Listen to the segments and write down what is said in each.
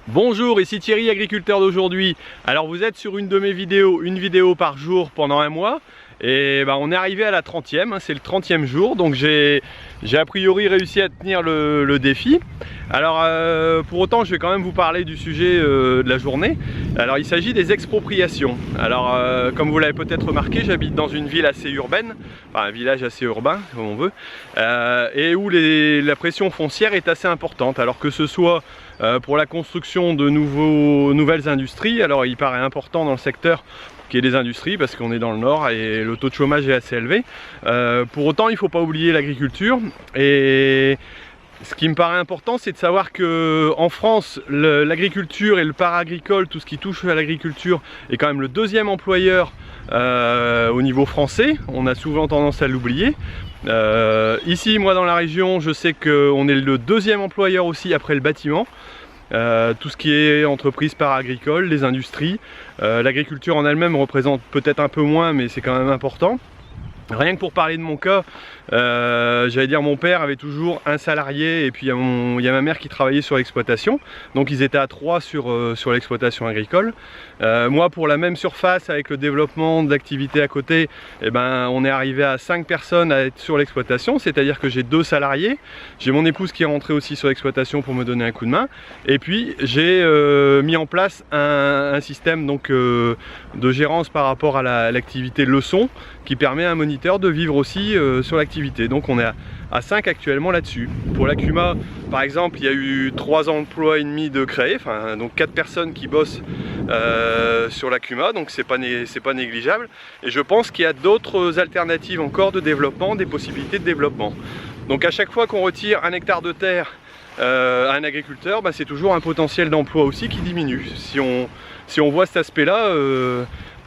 Bonjour, ici Thierry, agriculteur d'aujourd'hui. Alors vous êtes sur une de mes vidéos, une vidéo par jour pendant un mois. Et on est arrivé à la 30e, c'est le 30e jour, donc j'ai a priori réussi à tenir le défi. Alors pour autant je vais quand même vous parler du sujet de la journée. Alors il s'agit des expropriations. Alors comme vous l'avez peut-être remarqué, j'habite dans une ville assez urbaine, enfin un village assez urbain comme on veut, et où la pression foncière est assez importante. Alors que ce soit pour la construction de nouvelles industries, alors il paraît important dans le secteur qui est des industries parce qu'on est dans le nord et le taux de chômage est assez élevé. Pour autant il ne faut pas oublier l'agriculture, et ce qui me paraît important, c'est de savoir que en France l'agriculture et le paragricole, tout ce qui touche à l'agriculture, est quand même le deuxième employeur au niveau français. On a souvent tendance à l'oublier. Ici moi dans la région, je sais qu'on est le deuxième employeur aussi après le bâtiment. Tout ce qui est entreprise paragricole, les industries, l'agriculture en elle-même représente peut-être un peu moins, mais c'est quand même important. Rien que pour parler de mon cas, j'allais dire mon père avait toujours un salarié et puis il y a ma mère qui travaillait sur l'exploitation. Donc ils étaient à 3 sur l'exploitation agricole. Moi pour la même surface avec le développement de l'activité à côté, on est arrivé à 5 personnes à être sur l'exploitation. C'est-à-dire que j'ai 2 salariés, j'ai mon épouse qui est rentrée aussi sur l'exploitation pour me donner un coup de main. Et puis j'ai mis en place un système donc, de gérance par rapport à l'activité leçon qui permet à un moniteur de vivre aussi sur l'activité. Donc on est à 5 actuellement là-dessus. Pour la CUMA par exemple, il y a eu 3 emplois et demi de créés, donc 4 personnes qui bossent sur la CUMA, donc c'est pas négligeable. Et je pense qu'il y a d'autres alternatives encore de développement, des possibilités de développement. Donc à chaque fois qu'on retire 1 hectare de terre à un agriculteur, c'est toujours un potentiel d'emploi aussi qui diminue. Si on voit cet aspect-là,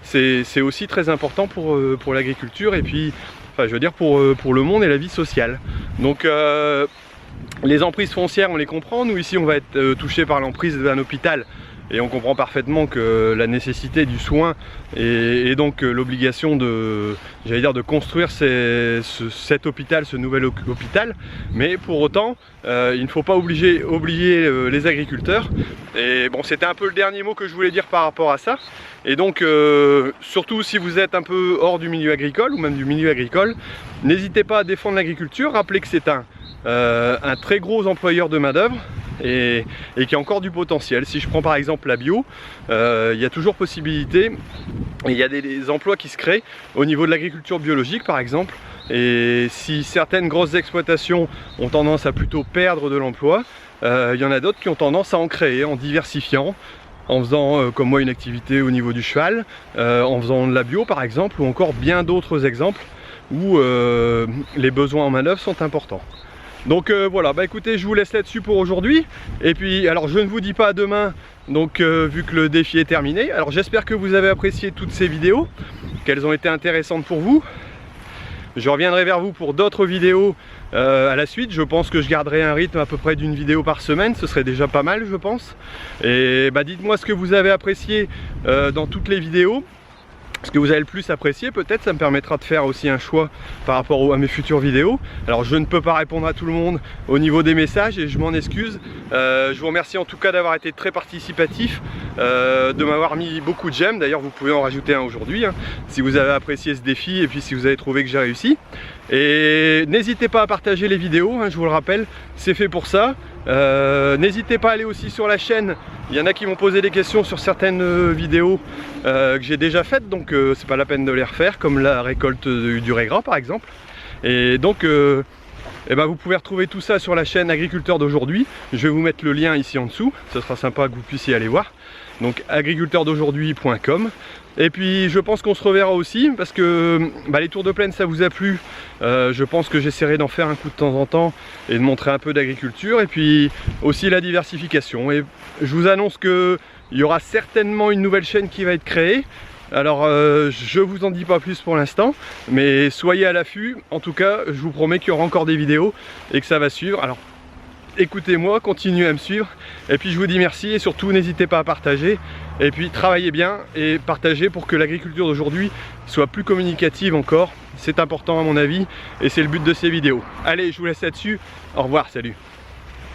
c'est aussi très important pour l'agriculture et puis je veux dire pour le monde et la vie sociale. Donc les emprises foncières on les comprend, nous ici on va être touché par l'emprise d'un hôpital et on comprend parfaitement que la nécessité du soin et donc l'obligation de construire cet hôpital, ce nouvel hôpital. Mais pour autant il ne faut pas oublier les agriculteurs. Et bon, c'était un peu le dernier mot que je voulais dire par rapport à ça. Et donc surtout si vous êtes un peu hors du milieu agricole ou même du milieu agricole, n'hésitez pas à défendre l'agriculture. Rappelez que c'est un très gros employeur de main d'œuvre et qui a encore du potentiel. Si je prends par exemple la bio, il y a toujours possibilité, et il y a des emplois qui se créent au niveau de l'agriculture biologique par exemple. Et si certaines grosses exploitations ont tendance à plutôt perdre de l'emploi, il y en a d'autres qui ont tendance à en créer en diversifiant, en faisant comme moi une activité au niveau du cheval, en faisant de la bio par exemple, ou encore bien d'autres exemples où les besoins en main d'œuvre sont importants. Donc voilà, écoutez, je vous laisse là-dessus pour aujourd'hui. Et puis alors je ne vous dis pas à demain, donc vu que le défi est terminé. Alors j'espère que vous avez apprécié toutes ces vidéos, qu'elles ont été intéressantes pour vous. Je reviendrai vers vous pour d'autres vidéos à la suite. Je pense que je garderai un rythme à peu près d'une vidéo par semaine, ce serait déjà pas mal je pense. Et dites-moi ce que vous avez apprécié dans toutes les vidéos, ce que vous avez le plus apprécié, peut-être ça me permettra de faire aussi un choix par rapport à mes futures vidéos. Alors je ne peux pas répondre à tout le monde au niveau des messages et je m'en excuse. Je vous remercie en tout cas d'avoir été très participatif, de m'avoir mis beaucoup de j'aime. D'ailleurs vous pouvez en rajouter un aujourd'hui si vous avez apprécié ce défi et puis si vous avez trouvé que j'ai réussi. Et n'hésitez pas à partager les vidéos, je vous le rappelle, c'est fait pour ça. N'hésitez pas à aller aussi sur la chaîne, il y en a qui m'ont posé des questions sur certaines vidéos que j'ai déjà faites, donc c'est pas la peine de les refaire, comme la récolte du raisin par exemple. Et donc vous pouvez retrouver tout ça sur la chaîne Agriculteur d'aujourd'hui. Je vais vous mettre le lien ici en dessous, ce sera sympa que vous puissiez aller voir. Donc agriculteurdaujourd'hui.com. Et puis je pense qu'on se reverra aussi parce que les tours de plaine ça vous a plu. Je pense que j'essaierai d'en faire un coup de temps en temps et de montrer un peu d'agriculture et puis aussi la diversification. Et je vous annonce qu'il y aura certainement une nouvelle chaîne qui va être créée. Alors je vous en dis pas plus pour l'instant, mais soyez à l'affût. En tout cas je vous promets qu'il y aura encore des vidéos et que ça va suivre. Alors écoutez-moi, continuez à me suivre et puis je vous dis merci et surtout n'hésitez pas à partager et puis travaillez bien et partagez pour que l'agriculture d'aujourd'hui soit plus communicative encore. C'est important à mon avis et c'est le but de ces vidéos. Allez, je vous laisse là-dessus, au revoir, salut.